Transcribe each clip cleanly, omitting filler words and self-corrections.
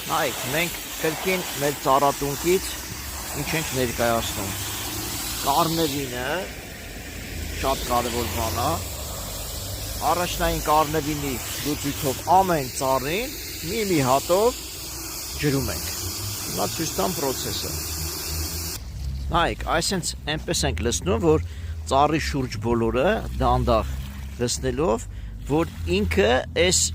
Հայք, մենք կրկին մեր ծառատունկից ինչ ենք ներկայացնում։ Կարնևինը շատ կարևոր բան է։ Առաջնային կարնևինի լուծույթով ամեն ծառին մի հատով ջրում ենք։ Հիմա ցույց տամ process-ը։ Հայք, այսինքն այնպես ենք լցնում, որ ծառի շուրջ բոլորը դանդաղ լցնելով, որ ինքը այս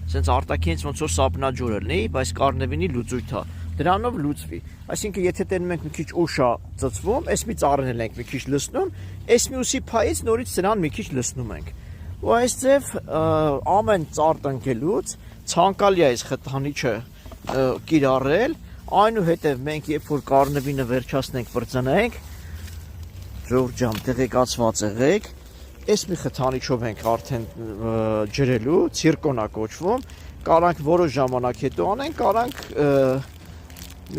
սենց արտաքինից ոնց որ սապնաջորը լինի, բայց կարնևինի լուծույթ է։ Դրանով լուծվի։ Այսինքն եթե տենում ենք մի քիչ ուշ է ծծվում, այս մի ծառն ենք մի քիչ լցնում, այս մյուսի փայից նորից սրան մի քիչ լցնում ենք։ Ու այս ձև ամեն ծառ տնկելուց ցանկալի է այս խթանիչը կիրառել, այնուհետև մենք երբ որ կարնևինը վերջացնենք բրծնենք, ժողովուրդ ջան, տեղեկացված եղեք, այս մի խթանիչով ենք արդեն ջրելու, ցիրկոն է կոչվում, կարանք որոշ ժամանակ հետո անենք, կարանք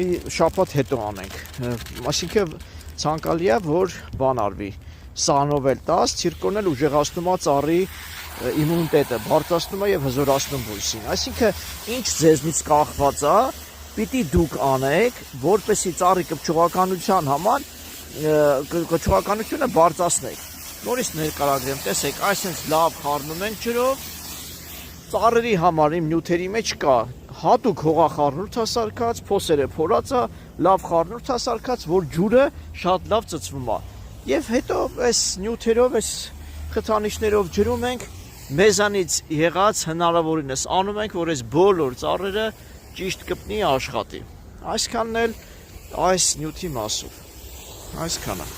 մի շաբաթ հետո անենք, այսինքն ցանկալի է, որ բան արվի, սանով էլ տաս, ցիրկոն էլ ուժեղացնում է ծառի իմունիտետը, բարձրացնում է եւ հզորացնում բույսին, այսինքն ինչ ձեզնից կախված է, պիտի դուք անեք, որպեսզի ծառի կպչողականության համար կպչողականությունը բարձրացնեք։ Նորից ներկայացրեմ, տեսեք, այսինքն լավ խառնում ենք ջրով, ծառերի համար իմ նյութերի մեջ կա հատուկ հողախառնուրդ հասարկած, փոսերը փորած է, լավ խառնուրդ հասարկած, որ ջուրը շատ լավ ծծվում է։ Եվ հետո այս նյութերով, այս խթանիչներով ջրում ենք, մեզանից եղած հնարավորինս անում ենք, որ այս բոլոր ծառերը ճիշտ կպնի աշխատի։ Այսքանն էլ այս նյութի մասով։ Այսքանը։